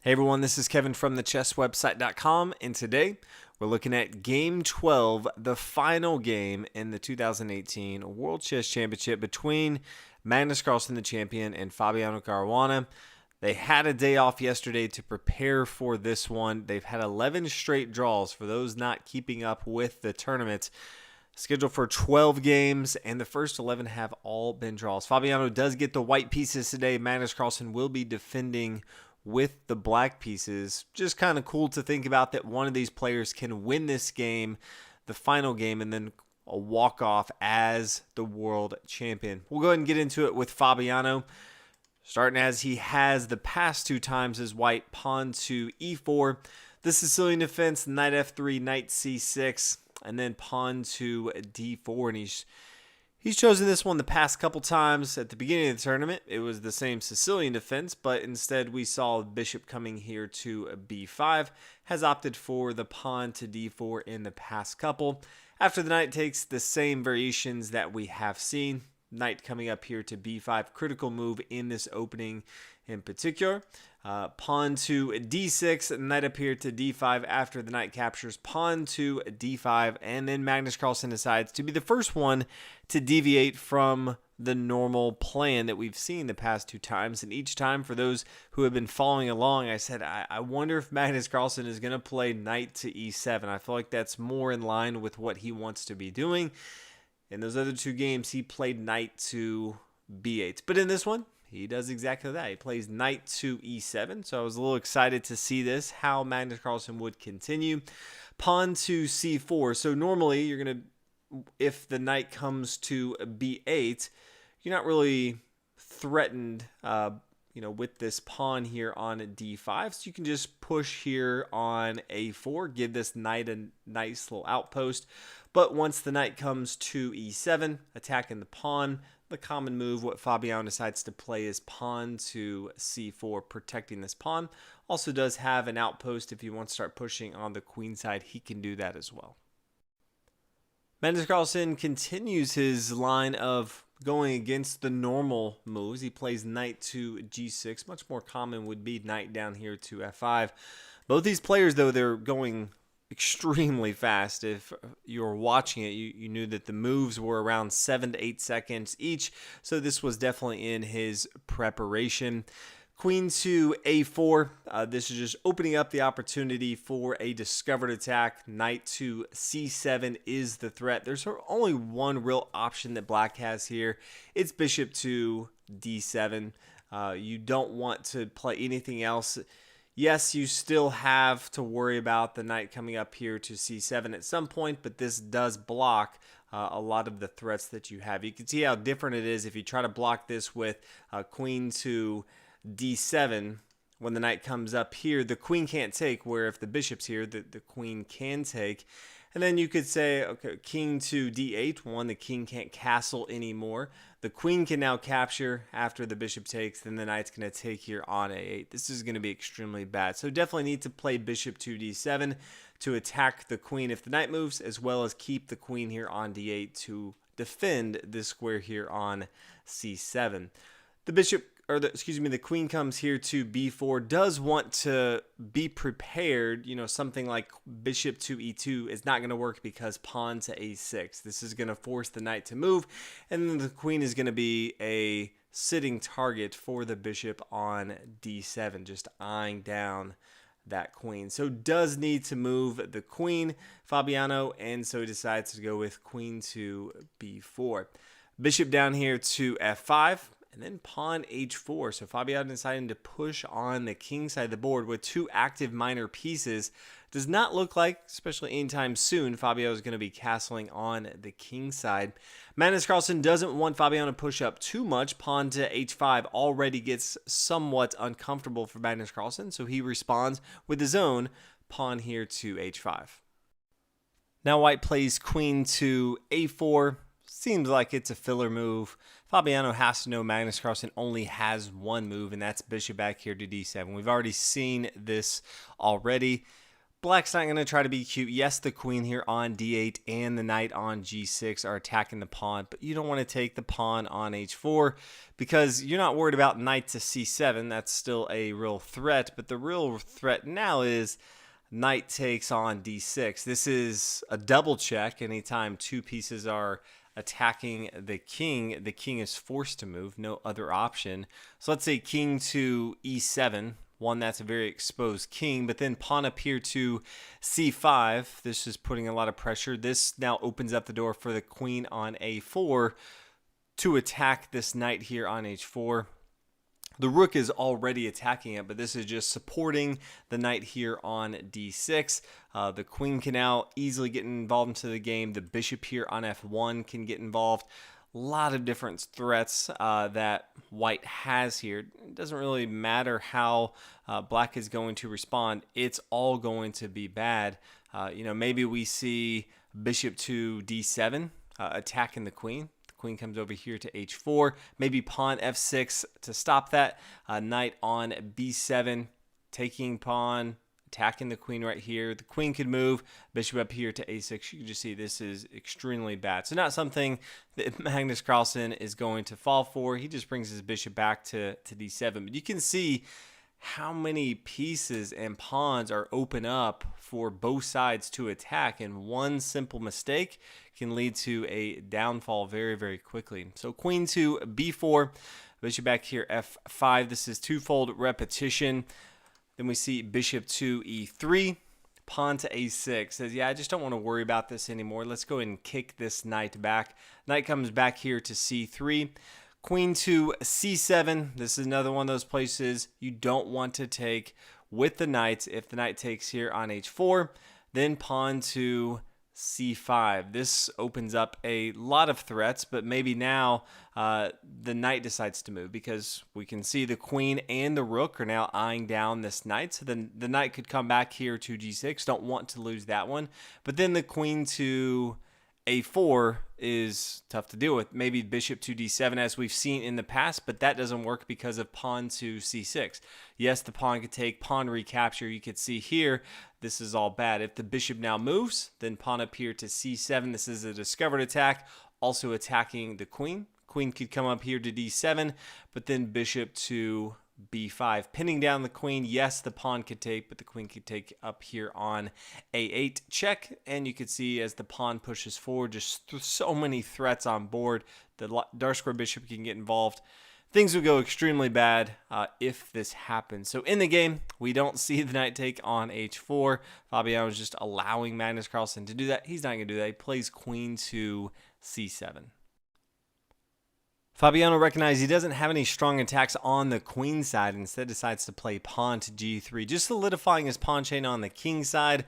Hey everyone, this is Kevin from thechesswebsite.com, and today we're looking at Game 12, the final game in the 2018 World Chess Championship between Magnus Carlsen, the champion, and Fabiano Caruana. They had a day off yesterday to prepare for this one. They've had 11 straight draws for those not keeping up with the tournament. Scheduled for 12 games, and the first 11 have all been draws. Fabiano does get the white pieces today. Magnus Carlsen will be defending with the black pieces. Just kind of cool to think about that one of these players can win this game, the final game, and then a walk-off as the world champion. We'll go ahead and get into it with Fabiano, starting as he has the past two times as white, pawn to e4, the Sicilian defense, knight f3, knight c6, and then pawn to d4, and He's chosen this one the past couple times. At the beginning of the tournament, it was the same Sicilian defense, but instead we saw bishop coming here to b5, has opted for the pawn to d4 in the past couple. After the knight takes, the same variations that we have seen. Knight coming up here to b5, critical move in this opening in particular. Pawn to d6, knight up here to d5 after the knight captures, pawn to d5, and then Magnus Carlsen decides to be the first one to deviate from the normal plan that we've seen the past two times. And each time, for those who have been following along, I said, I wonder if Magnus Carlsen is going to play knight to e7. I feel like that's more in line with what he wants to be doing. In those other two games, he played knight to b8. But in this one, he does exactly that. He plays knight to e7. So I was a little excited to see this, how Magnus Carlsen would continue. Pawn to c4. So normally, you're going to, if the knight comes to b8, you're not really threatened, with this pawn here on d5. So you can just push here on a4, give this knight a nice little outpost. But once the knight comes to e7, attacking the pawn, the common move, what Fabiano decides to play is pawn to c4, protecting this pawn. Also does have an outpost. If you want to start pushing on the queen side, he can do that as well. Magnus Carlsen continues his line of going against the normal moves. He plays knight to g6. Much more common would be knight down here to f5. Both these players, though, they're going extremely fast. If you're watching it, you knew that the moves were around 7 to 8 seconds each. So this was definitely in his preparation. Queen to a4. This is just opening up the opportunity for a discovered attack. Knight to c7 is the threat. There's only one real option that black has here. It's bishop to d7. You don't want to play anything else. Yes, you still have to worry about the knight coming up here to c7 at some point, but this does block a lot of the threats that you have. You can see how different it is if you try to block this with queen to d7. When the knight comes up here, the queen can't take, where if the bishop's here, the queen can take. And then you could say, okay, king to d8. One, the king can't castle anymore. The queen can now capture after the bishop takes. Then the knight's going to take here on a8. This is going to be extremely bad. So definitely need to play bishop to d7 to attack the queen if the knight moves, as well as keep the queen here on d8 to defend this square here on c7. The queen comes here to b4, does want to be prepared. Something like bishop to e2 is not going to work because pawn to a6. This is going to force the knight to move, and then the queen is going to be a sitting target for the bishop on d7, just eyeing down that queen. So does need to move the queen, Fabiano, and so he decides to go with queen to b4. Bishop down here to f5. And then pawn h4. So Fabiano deciding to push on the king side of the board with two active minor pieces. Does not look like, especially anytime soon, Fabiano is going to be castling on the king side. Magnus Carlsen doesn't want Fabiano to push up too much. Pawn to h5 already gets somewhat uncomfortable for Magnus Carlsen, so he responds with his own pawn here to h5. Now white plays queen to a4. Seems like it's a filler move. Fabiano has to know Magnus Carlsen only has one move, and that's bishop back here to d7. We've already seen this already. Black's not going to try to be cute. Yes, the queen here on d8 and the knight on g6 are attacking the pawn, but you don't want to take the pawn on h4 because you're not worried about knight to c7. That's still a real threat, but the real threat now is knight takes on d6. This is a double check. Anytime two pieces are attacking the king is forced to move. No other option. So let's say king to e7. One, that's a very exposed king, but then pawn up here to c5. This is putting a lot of pressure. This now opens up the door for the queen on a4 to attack this knight here on h4. The rook is already attacking it, but this is just supporting the knight here on d6. The queen can now easily get involved into the game. The bishop here on f1 can get involved. A lot of different threats that white has here. It doesn't really matter how black is going to respond. It's all going to be bad. Maybe we see bishop to d7 attacking the queen. The queen comes over here to h4. Maybe pawn f6 to stop that. Knight on b7, taking pawn, attacking the queen right here. The queen could move. Bishop up here to a6. You can just see this is extremely bad. So not something that Magnus Carlsen is going to fall for. He just brings his bishop back to d7. But you can see how many pieces and pawns are open up for both sides to attack, and one simple mistake can lead to a downfall very, very quickly. So queen to b4, bishop back here f5. This is twofold repetition. Then we see bishop to e3, pawn to a6. Says, yeah, I just don't want to worry about this anymore. Let's go ahead and kick this knight back. Knight comes back here to c3. Queen to c7. This is another one of those places you don't want to take with the knight. If the knight takes here on h4, then pawn to c5. This opens up a lot of threats, but maybe now the knight decides to move because we can see the queen and the rook are now eyeing down this knight. So then the knight could come back here to g6. Don't want to lose that one. But then the queen to a4 is tough to deal with. Maybe bishop to d7 as we've seen in the past, but that doesn't work because of pawn to c6. Yes, the pawn could take pawn recapture. You could see here, this is all bad. If the bishop now moves, then pawn up here to c7. This is a discovered attack, also attacking the queen. Queen could come up here to d7, but then bishop to b5, pinning down the queen. Yes, the pawn could take, but the queen could take up here on a8 check. And you can see as the pawn pushes forward, just so many threats on board. The dark square bishop can get involved. Things would go extremely bad if this happens. So in the game, we don't see the knight take on h4. Fabiano is just allowing Magnus Carlsen to do that. He's not going to do that. He plays queen to c7. Fabiano recognizes he doesn't have any strong attacks on the queen side. Instead decides to play pawn to g3, just solidifying his pawn chain on the king side.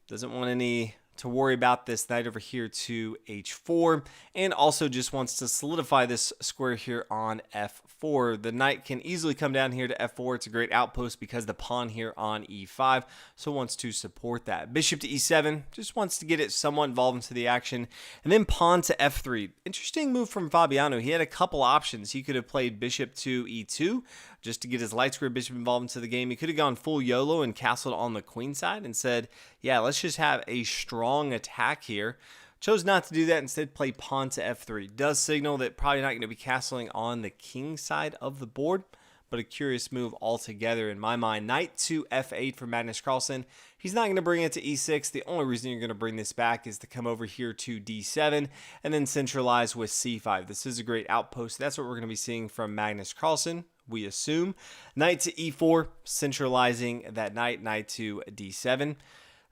Doesn't want any to worry about this knight over here to h4, and also just wants to solidify this square here on f4. The knight can easily come down here to f4. It's a great outpost because the pawn here on e5, so wants to support that. Bishop to e7, just wants to get it somewhat involved into the action, and then pawn to f3. Interesting move from Fabiano. He had a couple options. He could have played bishop to e2 just to get his light square bishop involved into the game. He could have gone full YOLO and castled on the queen side and said, yeah, let's just have a strong attack here. Chose not to do that. Instead, play pawn to f3. Does signal that probably not going to be castling on the king side of the board, but a curious move altogether in my mind. Knight to f8 for Magnus Carlsen. He's not going to bring it to e6. The only reason you're going to bring this back is to come over here to d7 and then centralize with c5. This is a great outpost. That's what we're going to be seeing from Magnus Carlsen, we assume. Knight to e4, centralizing that knight. Knight to d7.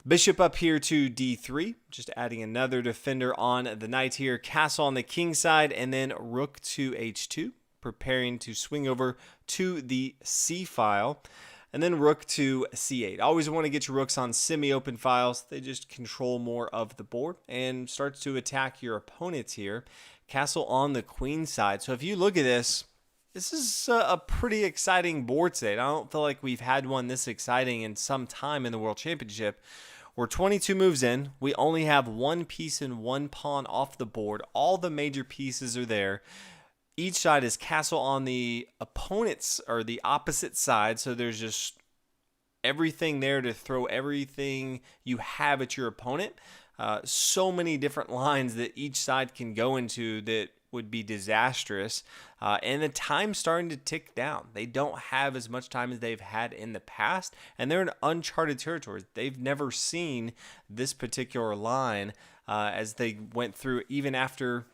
Bishop up here to d3, just adding another defender on the knight here. Castle on the king side, and then rook to h2, preparing to swing over to the c file. And then rook to c8. Always want to get your rooks on semi-open files. They just control more of the board and starts to attack your opponents here. Castle on the queen side. So if you look at this, this is a pretty exciting board state. I don't feel like we've had one this exciting in some time in the World Championship. We're 22 moves in. We only have one piece and one pawn off the board. All the major pieces are there. Each side is castle on the opponent's or the opposite side. So there's just everything there to throw everything you have at your opponent. So many different lines that each side can go into that would be disastrous. And the time's starting to tick down. They don't have as much time as they've had in the past, and they're in uncharted territories. They've never seen this particular line as they went through, even after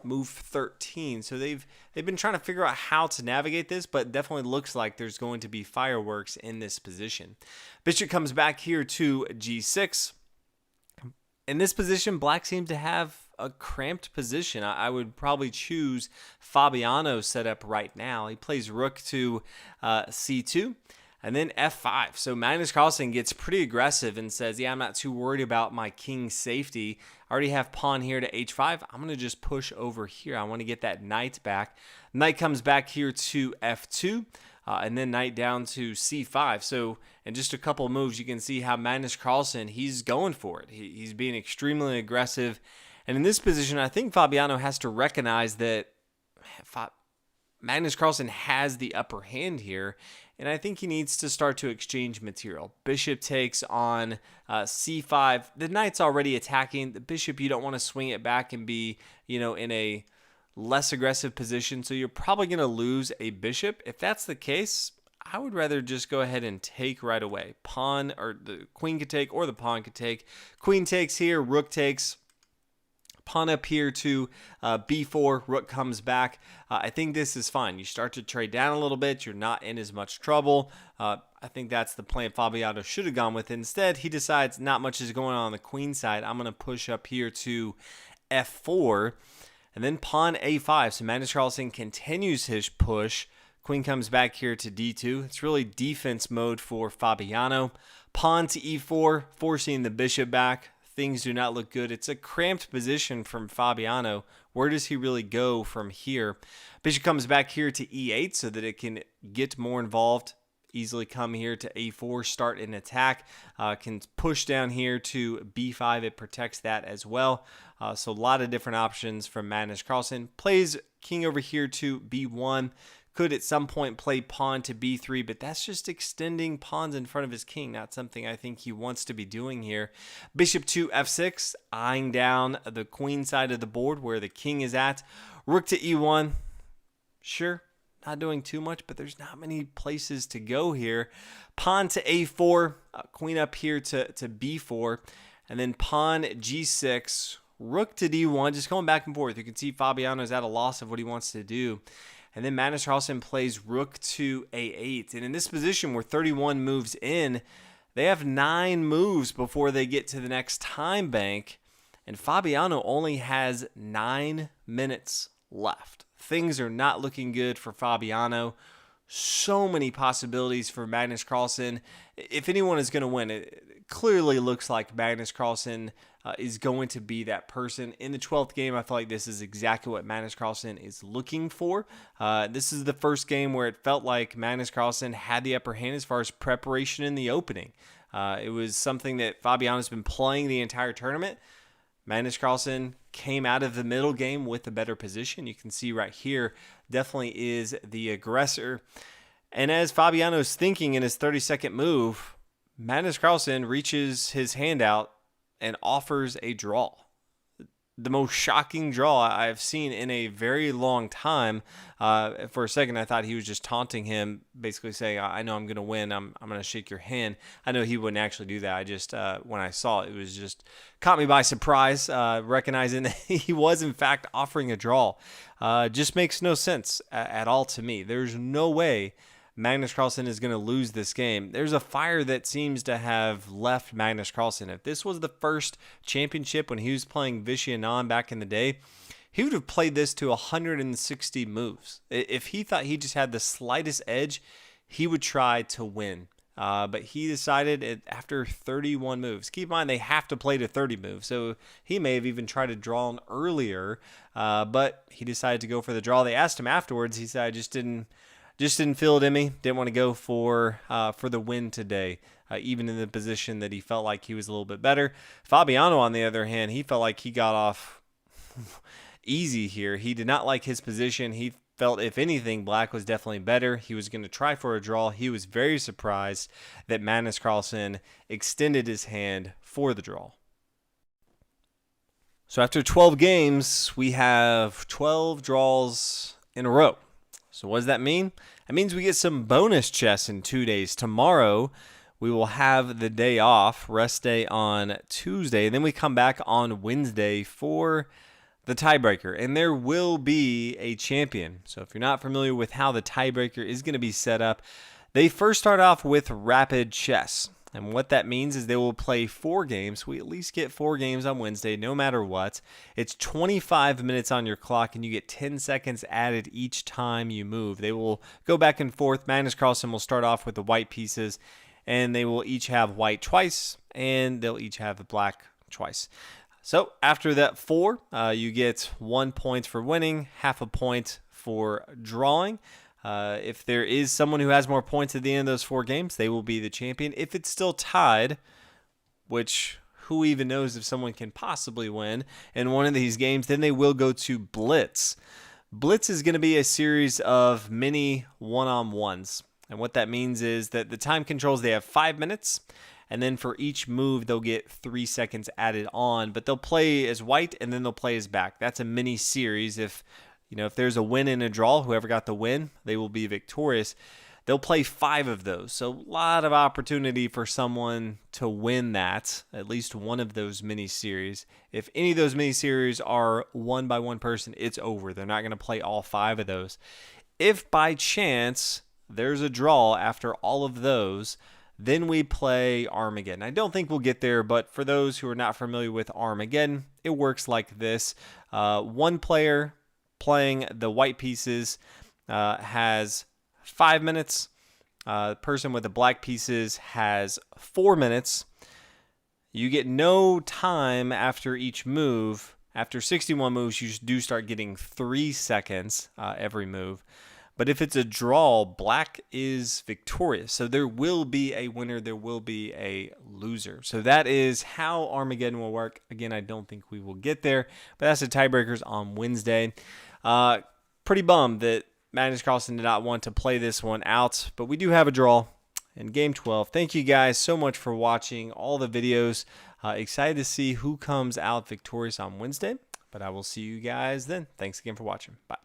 move 13. So they've been trying to figure out how to navigate this, but definitely looks like there's going to be fireworks in this position. Bishop comes back here to g6. In this position, black seems to have a cramped position. I would probably choose Fabiano's setup right now. He plays rook to c2 and then f5. So Magnus Carlsen gets pretty aggressive and says, yeah, I'm not too worried about my king's safety. I already have pawn here to h5. I'm going to just push over here. I want to get that knight back. Knight comes back here to f2. And then knight down to c5. So in just a couple of moves, you can see how Magnus Carlsen, he's going for it. He's being extremely aggressive. And in this position, I think Fabiano has to recognize that Magnus Carlsen has the upper hand here. And I think he needs to start to exchange material. Bishop takes on c5. The knight's already attacking. The bishop, you don't want to swing it back and be, in a less aggressive position, so you're probably going to lose a bishop. If that's the case, I would rather just go ahead and take right away. Pawn, or the queen could take, or the pawn could take. Queen takes here, rook takes. Pawn up here to b4, rook comes back. I think this is fine. You start to trade down a little bit. You're not in as much trouble. I think that's the plan Fabiano should have gone with. Instead, he decides not much is going on the queen side. I'm going to push up here to f4. And then pawn a5. So Magnus Carlsen continues his push. Queen comes back here to d2. It's really defense mode for Fabiano. Pawn to e4, forcing the bishop back. Things do not look good. It's a cramped position from Fabiano. Where does he really go from here? Bishop comes back here to e8 so that it can get more involved. Easily come here to a4, start an attack. Can push down here to b5. It protects that as well. So a lot of different options from Magnus Carlsen. Plays king over here to b1. Could at some point play pawn to b3, but that's just extending pawns in front of his king. Not something I think he wants to be doing here. Bishop to f6, eyeing down the queen side of the board where the king is at. Rook to e1. Sure. Not doing too much, but there's not many places to go here. Pawn to a4, queen up here to b4, and then pawn g6, rook to d1, just going back and forth. You can see Fabiano's at a loss of what he wants to do. And then Magnus Carlsen plays rook to a8. And in this position, we're 31 moves in. They have 9 moves before they get to the next time bank. And Fabiano only has 9 minutes left. Things are not looking good for Fabiano. So many possibilities for Magnus Carlsen. If anyone is going to win, it clearly looks like Magnus Carlsen is going to be that person. In the 12th game, I feel like this is exactly what Magnus Carlsen is looking for. This is the first game where it felt like Magnus Carlsen had the upper hand as far as preparation in the opening. It was something that Fabiano's been playing the entire tournament. Magnus Carlsen came out of the middle game with a better position. You can see right here, definitely is the aggressor. And as Fabiano's thinking in his 32nd move, Magnus Carlsen reaches his hand out and offers a draw. The most shocking draw I've seen in a very long time. For a second, I thought he was just taunting him, basically saying, I know I'm going to win. I'm going to shake your hand. I know he wouldn't actually do that. I just, when I saw it, it was just caught me by surprise, recognizing that he was, in fact, offering a draw. Just makes no sense at all to me. There's no way Magnus Carlsen is going to lose this game. There's a fire that seems to have left Magnus Carlsen. If this was the first championship when he was playing Vichy Anand back in the day, he would have played this to 160 moves. If he thought he just had the slightest edge, he would try to win. But he decided after 31 moves. Keep in mind, they have to play to 30 moves, so he may have even tried to draw an earlier, but he decided to go for the draw. They asked him afterwards. He said, I just didn't feel it in me. Didn't want to go for the win today, even in the position that he felt like he was a little bit better. Fabiano, on the other hand, he felt like he got off easy here. He did not like his position. He felt, if anything, black was definitely better. He was going to try for a draw. He was very surprised that Magnus Carlsen extended his hand for the draw. So after 12 games, we have 12 draws in a row. So what does that mean? It means we get some bonus chess in 2 days. Tomorrow, we will have the day off, rest day on Tuesday, and then we come back on Wednesday for the tiebreaker, and there will be a champion. So if you're not familiar with how the tiebreaker is going to be set up, they first start off with rapid chess. And what that means is they will play 4 games. We at least get 4 games on Wednesday, no matter what. It's 25 minutes on your clock, and you get 10 seconds added each time you move. They will go back and forth. Magnus Carlsen will start off with the white pieces, and they will each have white twice, and they'll each have the black twice. So after that 4, you get 1 point for winning, half a point for drawing. If there is someone who has more points at the end of those 4 games, they will be the champion. If it's still tied, which who even knows if someone can possibly win in one of these games, then they will go to blitz. Blitz is going to be a series of mini one-on-ones. And what that means is that the time controls, they have 5 minutes. And then for each move, they'll get 3 seconds added on. But they'll play as white, and then they'll play as black. That's a mini series. If there's a win and a draw, whoever got the win, they will be victorious. They'll play 5 of those. So a lot of opportunity for someone to win that, at least one of those mini series. If any of those mini series are won by one person, it's over. They're not going to play all 5 of those. If by chance there's a draw after all of those, then we play Armageddon. I don't think we'll get there, but for those who are not familiar with Armageddon, it works like this. One player playing the white pieces has 5 minutes. The person with the black pieces has 4 minutes. You get no time after each move. After 61 moves, you do start getting 3 seconds every move. But if it's a draw, black is victorious. So there will be a winner. There will be a loser. So that is how Armageddon will work. Again, I don't think we will get there. But that's the tiebreakers on Wednesday. Pretty bummed that Magnus Carlsen did not want to play this one out. But we do have a draw in Game 12. Thank you guys so much for watching all the videos. Excited to see who comes out victorious on Wednesday. But I will see you guys then. Thanks again for watching. Bye.